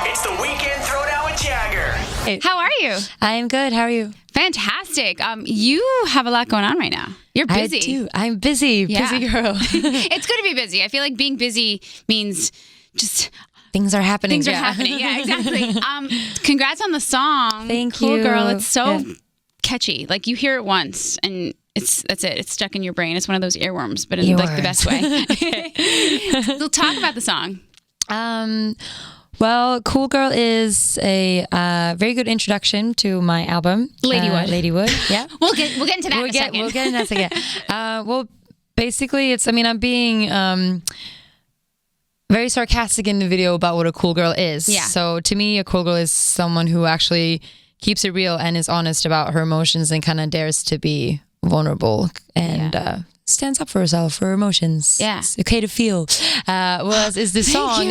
It's the Weekend Throwdown with Jagger. Hey. How are you? I am good. How are you? Fantastic. You have a lot going on right now. You're busy. I do. I'm busy. Yeah. Busy girl. It's good to be busy. I feel like being busy means just things are happening. Things are happening. Yeah, exactly. Congrats on the song. Thank cool you. Girl. It's so catchy. Like you hear it once and that's it. It's stuck in your brain. It's one of those earworms, but in like the best way. So talk about the song. Well, Cool Girl is a very good introduction to my album, Ladywood. Ladywood, yeah. We'll get into that in a second. We'll get into that in a second. Well, basically, I'm being very sarcastic in the video about what a cool girl is. Yeah. So to me, a cool girl is someone who actually keeps it real and is honest about her emotions and kind of dares to be vulnerable and stands up for herself, for her emotions. Yeah. It's okay to feel. Whereas is this song,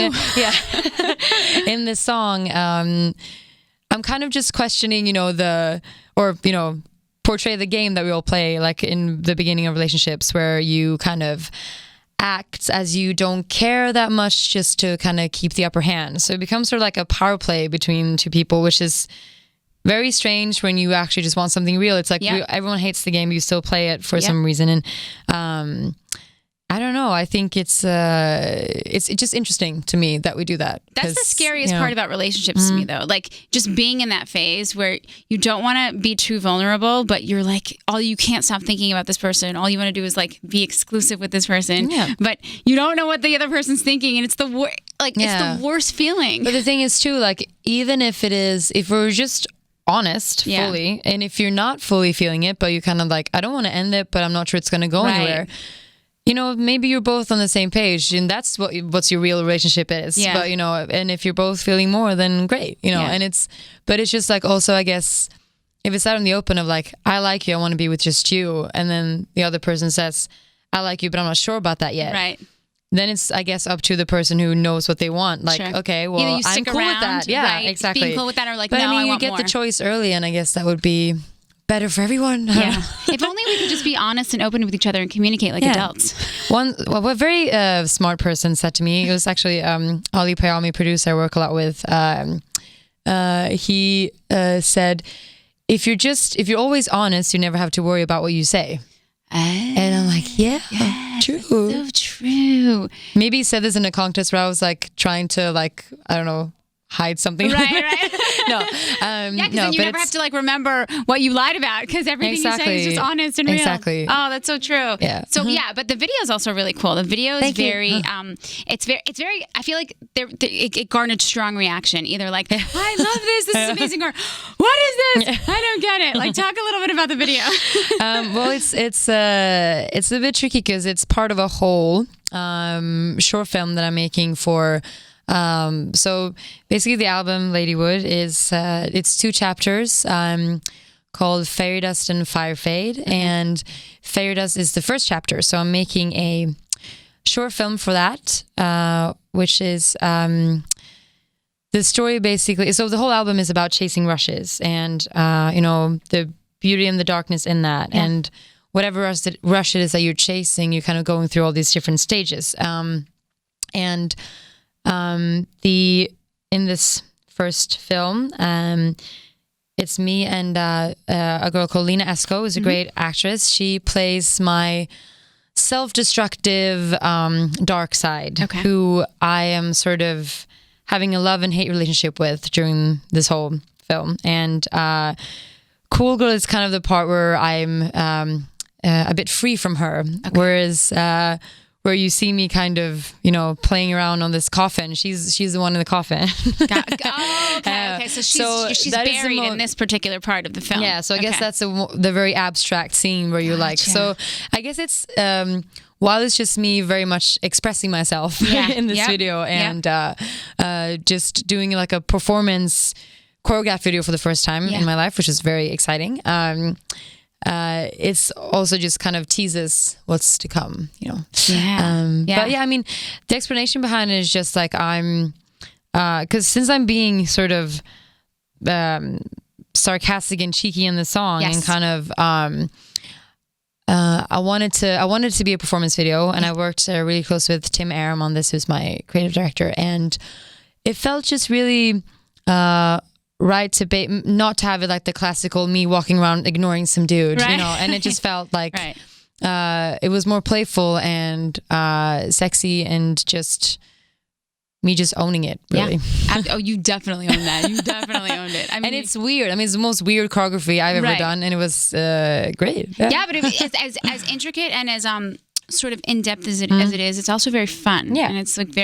in this song, I'm kind of just questioning, portray the game that we all play, like in the beginning of relationships where you kind of act as you don't care that much just to kind of keep the upper hand. So it becomes sort of like a power play between two people, which is very strange when you actually just want something real. It's like everyone hates the game, but you still play it for some reason. And I don't know. I think it's just interesting to me that we do that. That's the scariest part about relationships to me, though. Like just being in that phase where you don't want to be too vulnerable, but you're like, you can't stop thinking about this person. All you want to do is like be exclusive with this person, but you don't know what the other person's thinking, and it's the it's the worst feeling. But the thing is too, like even if we're just honest fully, and if you're not fully feeling it, but you kind of like, I don't want to end it, but I'm not sure it's going to go anywhere. Maybe you're both on the same page, and that's what's your real relationship is. Yeah. But and if you're both feeling more, then great. And it's just like also I guess if it's out in the open of like, I like you, I want to be with just you, and then the other person says, I like you, but I'm not sure about that yet. Right. Then it's, I guess, up to the person who knows what they want. Like, okay, well, I'm cool with that. Yeah, exactly. Being cool with that, or like, but no, I want you get more. the choice early, and I guess that would be better for everyone. Yeah. If only we could just be honest and open with each other and communicate like adults. A very smart person said to me, it was actually Ali Payami, producer I work a lot with. He said, if you're always honest, you never have to worry about what you say. And I'm like, true. So true. Maybe he said this in a contest where I was like trying to like, I don't know, hide something. Right. No. Because then you never have to like remember what you lied about, because everything you say is just honest and real. Exactly. Oh, that's so true. Yeah. So but the video is also really cool. The video is very, it's very. I feel like it garnered strong reaction. Either like, I love this. This is amazing. Or what is this? I don't get it. Like, talk a little bit about the video. Well, it's a bit tricky because it's part of a whole short film that I'm making for. So basically the album Ladywood is it's 2 chapters called Fairy Dust and Fire Fade, and Fairy Dust is the first chapter, so I'm making a short film for that, which is the story basically. So the whole album is about chasing rushes and the beauty and the darkness in that, and whatever rush it is that you're chasing, you're kind of going through all these different stages, in this first film, it's me and a girl called Lena Esko, who's a great actress. She plays my self-destructive dark side, who I am sort of having a love and hate relationship with during this whole film. And Cool Girl is kind of the part where I'm a bit free from her, whereas where you see me kind of, playing around on this coffin. She's the one in the coffin. Okay. So she's buried in this particular part of the film. Yeah, so I guess that's the very abstract scene where you're like, so I guess it's, while it's just me very much expressing myself in this video and just doing like a performance choreographed video for the first time in my life, which is very exciting. It's also just kind of teases what's to come, But I mean, the explanation behind it is just like because since I'm being sort of sarcastic and cheeky in the song and kind of I wanted to be a performance video, and I worked really close with Tim Aram on this, who's my creative director, and it felt just really right to not to have it like the classical me walking around ignoring some dude, right. you know, and it just felt like right. It was more playful and sexy and just me just owning it, really. Yeah. Oh, you definitely owned that. You definitely owned it. I mean, and it's weird. I mean, it's the most weird choreography I've ever right. done, and it was great. Yeah, but it's as intricate and as sort of in depth as it is, it's also very fun. Yeah, and it's like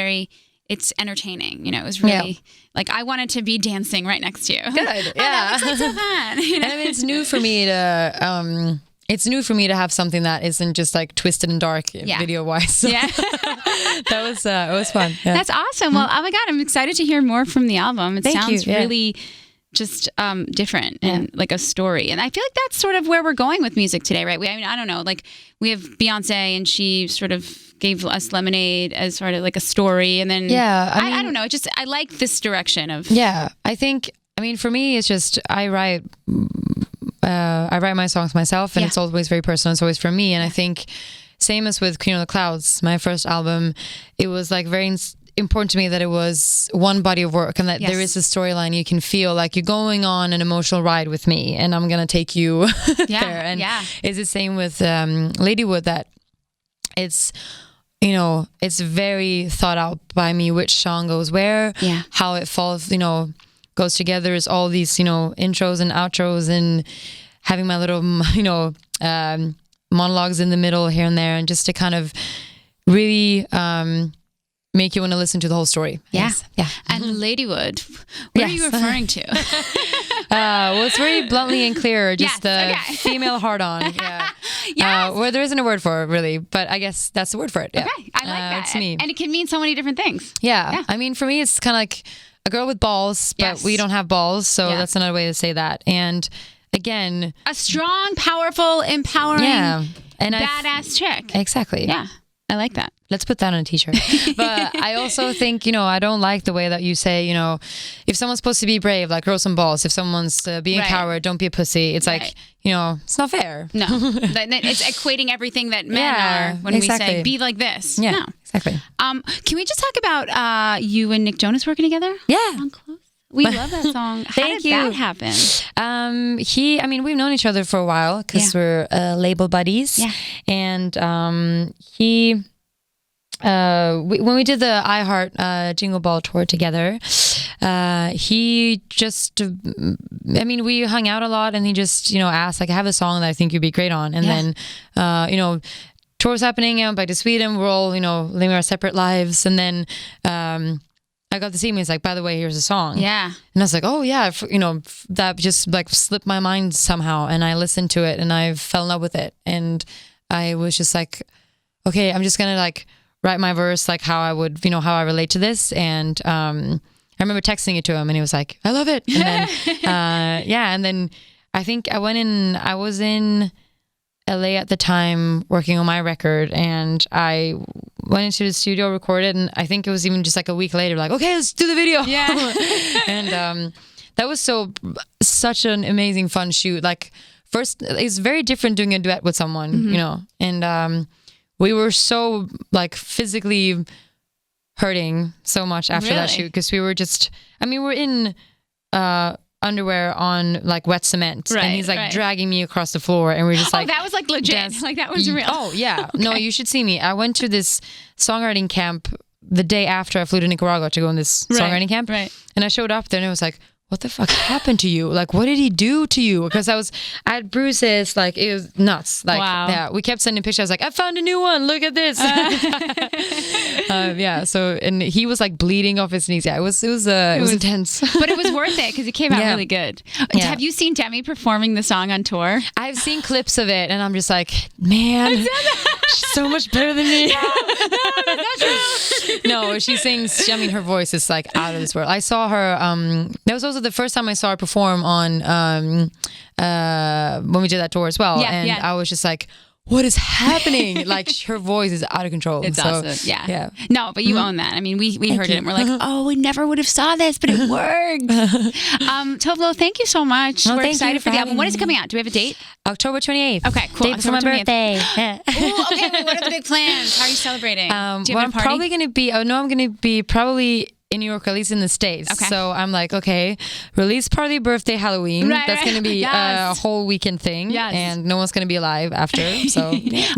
it's entertaining. You know, it was really like I wanted to be dancing right next to you. Good. Yeah, that looks like so fun. You know? And I mean, it's new for me to. It's new for me to have something that isn't just like twisted and dark video wise. So yeah. it was fun. Yeah. That's awesome. Well, oh my God, I'm excited to hear more from the album. It sounds really just different and like a story. And I feel like that's sort of where we're going with music today, right? I mean, I don't know, like we have Beyonce and she sort of gave us Lemonade as sort of like a story. And then I don't know. I like this direction of. Yeah, I mean, for me, it's just, I write my songs myself, and it's always very personal. It's always for me. And I think same as with Queen of the Clouds, my first album, it was like very important to me that it was one body of work and that there is a storyline you can feel like you're going on an emotional ride with me and I'm going to take you there. And it's the same with Ladywood, that it's, you know, it's very thought out by me which song goes where, how it falls, you know, goes together, is all these, you know, intros and outros and having my little, you know, monologues in the middle here and there, and just to kind of really make you want to listen to the whole story. Yeah. And Ladywood, what are you referring to? Well, it's very bluntly and clear, just the female hard-on. Yeah. Where there isn't a word for it, really, but I guess that's the word for it. Yeah. Okay, I like that. To me. And it can mean so many different things. Yeah. I mean, for me, it's kind of like a girl with balls, but we don't have balls, so that's another way to say that. And again, a strong, powerful, empowering, and badass chick. Exactly. Yeah, I like that. Let's put that on a t-shirt. But I also think, you know, I don't like the way that you say, you know, if someone's supposed to be brave, like grow some balls. If someone's being a coward, don't be a pussy. It's like, you know, it's not fair. No, it's equating everything that men are when we say be like this. Yeah, no. exactly. Can we just talk about you and Nick Jonas working together? Yeah. On Close? We love that song. How did that happen? I mean, we've known each other for a while because we're label buddies. Yeah. And when we did the iHeart Jingle Ball tour together, he just, I mean, we hung out a lot, and he just, you know, asked, like, I have a song that I think you'd be great on. And then, you know, tour's happening, I'm back to Sweden, we're all, you know, living our separate lives. And then I got to see him, he's like, by the way, here's a song. Yeah. And I was like, oh yeah, you know, that just like slipped my mind somehow. And I listened to it and I fell in love with it. And I was just like, okay, I'm just going to like write my verse like how I would, you know, how I relate to this. And I remember texting it to him and he was like, I love it. And then, and then I think I was in LA at the time working on my record, and I went into the studio, recorded, and I think it was even just like a week later, like, okay, let's do the video. Yeah. And that was such an amazing fun shoot. Like, first, it's very different doing a duet with someone, you know, and we were so like physically hurting so much after that shoot, because we were just, I mean, we're in underwear on like wet cement, and he's like dragging me across the floor, and we're just like, that was like legit, like that was real. Oh yeah. Okay. No, you should see me. I went to this songwriting camp the day after I flew to Nicaragua to go on this songwriting camp, and I showed up there and it was like, what the fuck happened to you? Like, what did he do to you? Because I had bruises, like, it was nuts. Like, yeah, we kept sending pictures. I was like, I found a new one. Look at this. Yeah. So, and he was like bleeding off his knees. Yeah, it was intense. But it was worth it because it came out really good. Yeah. Have you seen Demi performing the song on tour? I've seen clips of it, and I'm just like, man, she's so much better than me. No, that's not true. No, she sings. I mean, her voice is like out of this world. I saw her. That was also the first time I saw her perform on when we did that tour as well, and I was just like, what is happening? Like her voice is out of control. It's so, awesome. Yeah. No, but you own that. I mean, we heard it and we're like, oh, we never would have saw this, but it worked. Tove Lo, thank you so much. Well, we're thank excited you for the for album. When is it coming out? Do we have a date? October 28th. Okay, cool. Date for my October 28th. birthday. Ooh, okay, what are the big plans? How are you celebrating? Do you have I'm a party? probably going to be, I'm going to be probably in New York, at least in the States. Okay. So I'm like, okay, release party, birthday, Halloween. Right, That's going to be a whole weekend thing. Yes. And no one's going to be alive after. So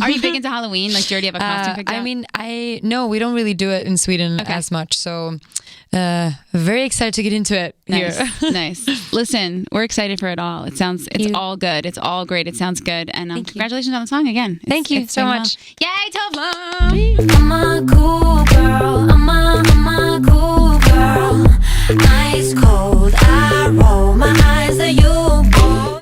Are you big into Halloween? Like, do you already have a costume picked out? I mean, no, we don't really do it in Sweden as much. So very excited to get into it here. Nice. Listen, we're excited for it all. It's all good. It's all great. It sounds good. And congratulations on the song again. Thank you so much. Yay, Tove Lo!